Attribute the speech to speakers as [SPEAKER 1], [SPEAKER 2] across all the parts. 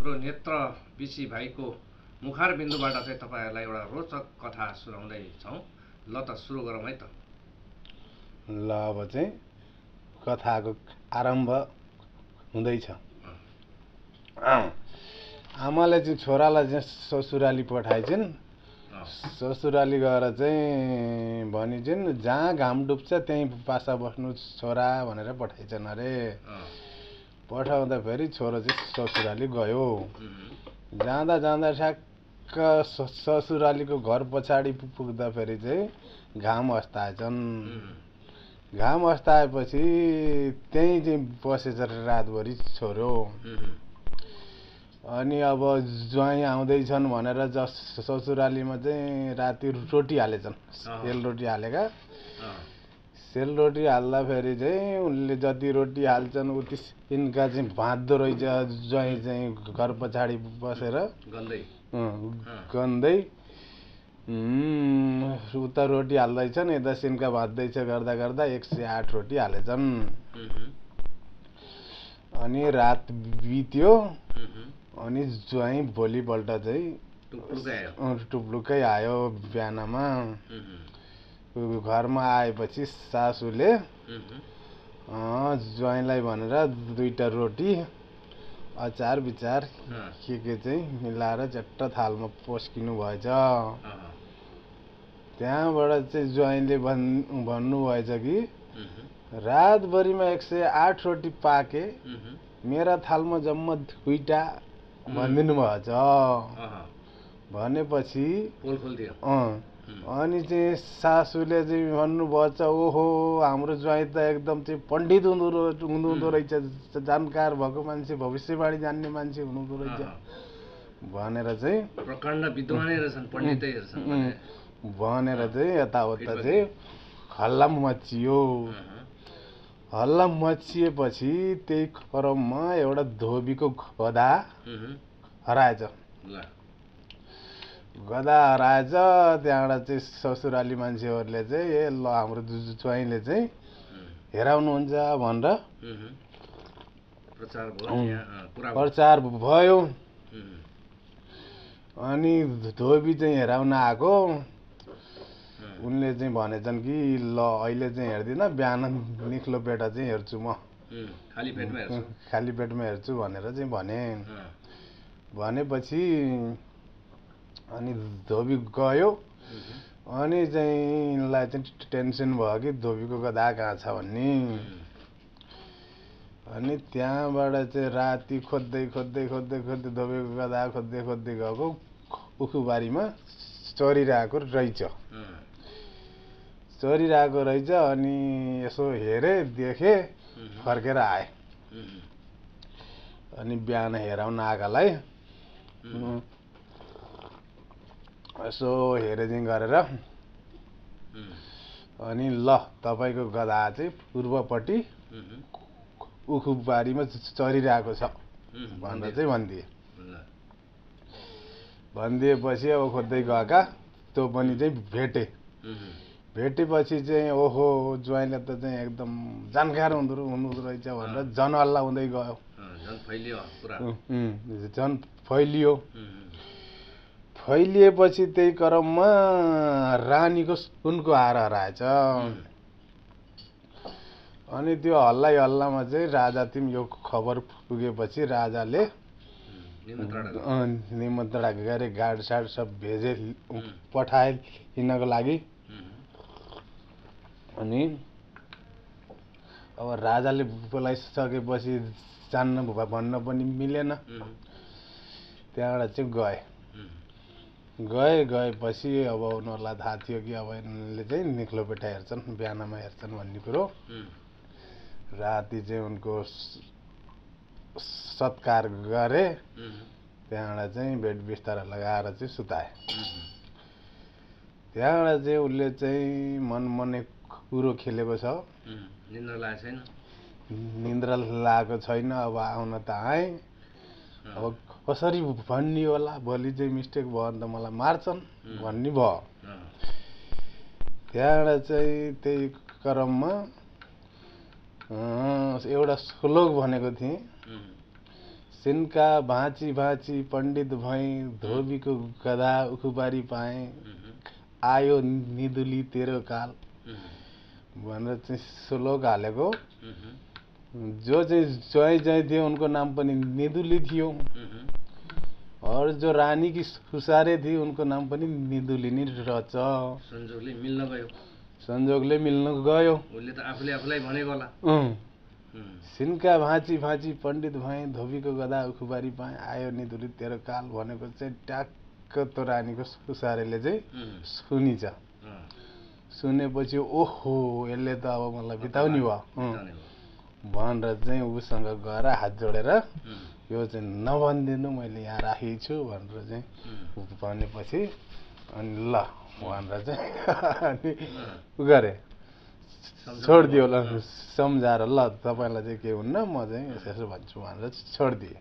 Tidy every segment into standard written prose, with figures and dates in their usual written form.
[SPEAKER 1] हाम्रो नेत्र बिसी भाइको मुखार बिन्दुबाट चाहिँ तपाईहरुलाई एउटा रोचक कथा सुनाउँदै छौं। ल त सुरु गरौँ है त।
[SPEAKER 2] ल अब चाहिँ कथाको आरम्भ हुँदैछ। आमाले चाहिँ छोरालाई चाहिँ ससुराली पठाइछिन्। ससुराली गएर चाहिँ भनिछिन् जहाँ घाम डुब्छ त्यहीँ पासा बस्नु छोरा भनेर पठाइछन् अरे। पठाउँदा फेरि छोरो चाहिँ ससुराली गयो। जाँदा जाँदा ठ्याक्क ससुरालीको घर पछाडि पुग्दा फेरि चाहिँ घाम अस्ताएछन्। घाम अस्ताएपछि त्यहीँ चाहिँ बसेछ रातभरि छोरो। अनि अब ज्वाइँ आउँदैछन् भनेर ससुरालीमा चाहिँ राति रोटी हालेछन्। सेलरोटी हालेका। सेलरोटी हाल्दा फेरि चाहिँ उनले जति रोटी हाल्छन् उति यिनका चाहिँ भाँच्दो रहेछ। ज्वाइँ चाहिँ घर पछाडि बसेर गन्दै उता रोटी हाल्दैछन्, यता सिन्का भाँच्दैछ। गर्दा गर्दा 108 रोटी हालेछन्। अनि रात बित्यो। अनि ज्वाइँ भोलिपल्ट चाहिँ टुप्लुकै आयो बिहानमा। घरमा आएपछि सासूले ज्वाइँलाई भनेर 2टा रोटी अचार विचार के चाहिँ मिलाएर चट्ट थालमा पस्किनु भएछ। त्यहाँबाट चाहिँ ज्वाइँले भन्नु भएछ कि रातभरिमा 108 रोटी पाके, मेरा थालमा जम्मा 2टा भनिदिनु भएछ। भनेपछि अनि चाहिँ सासूले चाहिँ भन्नुभएछ ओहो हाम्रो ज्वाइँ त एकदम चाहिँ पण्डित हुनुहुँदो रहेछ, जानकार भएको मान्छे, भविष्यवाणी जान्ने मान्छे हुनुहुँदो रहेछ भनेर चाहिँ
[SPEAKER 1] प्रकाण्ड विद्वानै रहेछन्, पण्डितै रहेछन्
[SPEAKER 2] भनेर चाहिँ यताउता चाहिँ हल्ला मचियो। हल्ला मचिएपछि त्यही क्रममा एउटा धोबीको गधा हराएछ। गधा हराएछ। त्यहाँबाट चाहिँ ससुराली मान्छेहरूले चाहिँ ए ल हाम्रो ज्वाइँले चाहिँ हेराउनुहुन्छ भनेर प्रचार भयो। अनि धोबी चाहिँ हेराउन आएको। उनले चाहिँ भनेछन् कि ल अहिले चाहिँ हेर्दिन, बिहान निक्लो पेटा चाहिँ हेर्छु म, खाली पेटमा हेर्छु भनेर चाहिँ भनेपछि अनि धोबी गयो। अनि चाहिँ यिनलाई चाहिँ टेन्सन भयो कि धोबीको गधा कहाँ छ भन्ने। अनि त्यहाँबाट चाहिँ राति खोज्दै धोबीको गधा खोज्दै गएको। उखुबारीमा चरिरहेको रहेछ। अनि यसो हेरे, देखे, फर्केर आए। अनि बिहान हेराउन आएकालाई यसो हेरेदिन गरेर अनि ल तपाईको गधा चाहिँ पूर्वपट्टि उखुबारीमा चरिरहेको छ भनेर चाहिँ भनिदिएपछि अब खोज्दै गएका त्यो पनि चाहिँ भेटेपछि चाहिँ ओहो ज्वाइँले त चाहिँ एकदम जानकार हुनुहुँदो रहेछ भनेर जनहल्ला हुँदै गयो। झन् फैलियो। फैलिएपछि त्यही क्रममा रानीको सुनको हार हराएछ। अनि त्यो हल्लामा चाहिँ राजातिम यो खबर पुगेपछि राजाले निमन्त्रणा गरे, गाडसाड सब भेजे, पठाए लिनको लागि। अनि अब राजाले बोलाइसकेपछि जान्न भन्न पनि मिलेन। त्यहाँबाट चाहिँ गएपछि अब उनीहरूलाई थाहा थियो कि अब यिनले चाहिँ निक्लो पेटा हेर्छन्, बिहानमा हेर्छन् भन्ने कुरो। राति चाहिँ उनको सत्कार गरे। त्यहाँबाट चाहिँ बेड बिस्तारा लगाएर चाहिँ सुताए। त्यहाँबाट चाहिँ उसले चाहिँ मनमने कुरो खेलेको छ। निन्द्रा लागेको छैन। अब आउन त आए, अब कसरी भन्ने होला, भोलि चाहिँ मिस्टेक भयो भने त मलाई मार्छन् भन्ने भयो। त्यहाँबाट चाहिँ त्यही क्रममा एउटा श्लोक भनेको थिएँ, सिनका भाँची भाँची पण्डित भएँ धोबीको गधा उखुबारी पाएँ आयो निदुली तेरो काल भनेर चाहिँ श्लोक हालेको। जो चाहिँ ज्वाइँ चाहिँ थियो उनको नाम पनि निदुली थियो और जो रानी की सुसारे थी उनको नाम पनि निदुली नै रहेछ। संजोगले मिल्न गयो
[SPEAKER 1] उसले त आफूले आफूलाई भनेको होला।
[SPEAKER 2] सिनका भाँची भाँची पण्डित भएँ धोबीको गधा उखुबारी पाएँ आयो निदुली तेरो काल भनेको चाहिँ ट्याक्क त्यो रानीको सुसारेले चाहिँ सुनिन्छ। सुनेपछि ओहो यसले त अब मलाई बिताउने भयो भनेर चाहिँ उसँग गएर हात जोडेर यो चाहिँ नभनिदिनु मैले यहाँ राखेको छु भनेर चाहिँ भनेपछि अनि ल भनेर चाहिँ अनि उ गरे छोडिदियो ल सम्झाएर ल तपाईँलाई चाहिँ के हुन्न म चाहिँ यसो भन्छु भनेर छोडिदिएँ।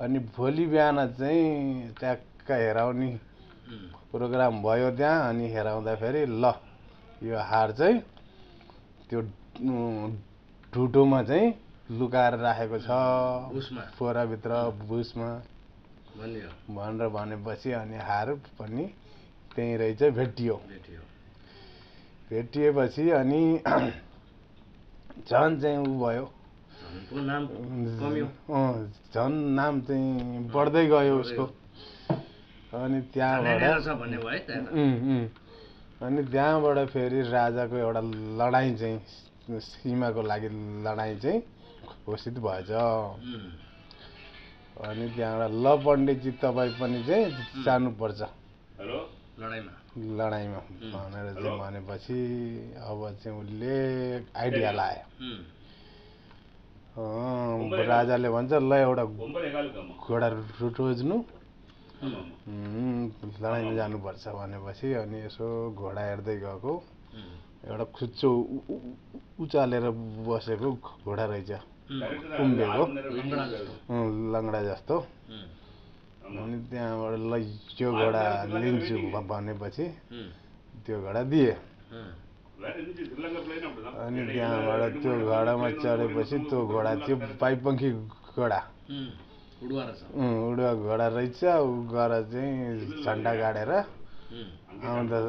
[SPEAKER 2] अनि भोलि बिहान चाहिँ ट्याक्क हेराउने प्रोग्राम भयो त्यहाँ। अनि हेराउँदाखेरि ल यो हार चाहिँ त्यो ढुटोमा चाहिँ लुकाएर राखेको छ फोराभित्र भुसमा भनेर भनेपछि अनि हार पनि त्यहीँ रहेछ भेटियो। भेटिएपछि अनि झन् चाहिँ उ भयो झन् नाम चाहिँ बढ्दै गयो उसको। अनि त्यहाँबाट फेरि राजाको एउटा लडाइँ चाहिँ सीमाको लागि लडाइँ चाहिँ घोषित भएछ। अनि त्यहाँबाट ल पण्डितजी तपाईँ पनि चाहिँ जानुपर्छ लडाइँमा भनेर चाहिँ भनेपछि अब चाहिँ उसले आइडिया लायो। राजाले भन्छ ल एउटा घोडा रोज्नु लडाइँमा जानुपर्छ भनेपछि अनि यसो घोडा हेर्दै गएको एउटा खुच्चो उचालेर बसेको घोडा रहेछ उम्रेको लङ्गडा जस्तो। अनि त्यहाँबाट ल यो घोडा लिन्छु भनेपछि त्यो घोडा दिए। अनि त्यहाँबाट त्यो घोडामा चढेपछि त्यो घोडा थियो बाइपङ्खी घोडा उडुवा घोडा रहेछ। ऊ गएर चाहिँ झन्डा गाडेर आउँदा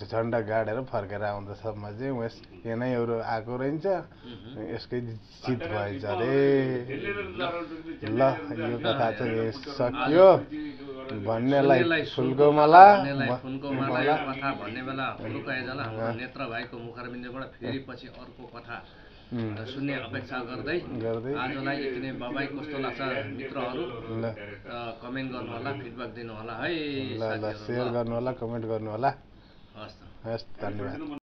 [SPEAKER 2] झन्डा गाडेर फर्केर आउँदासम्म चाहिँ यहीँहरू आएको रहेछ यसकै जित भएछ अरे। ल यो कथा चाहिँ सक्यो भन्नेलाई फुलको माला
[SPEAKER 1] कथा भन्ने बेला हाम्रो नेत्र भाइको मुखारबिन्दबाट फेरि पछि अर्को कथा सुन्ने अपेक्षा गर्दै आजलाई यति नै। बाबाई कस्तो लाग्छ मित्रहरू कमेन्ट गर्नु होला फिडब्याक दिनु होला है।
[SPEAKER 2] ल सेयर गर्नु होला कमेन्ट गर्नु होला।
[SPEAKER 1] हस्
[SPEAKER 2] हस् धन्यवाद।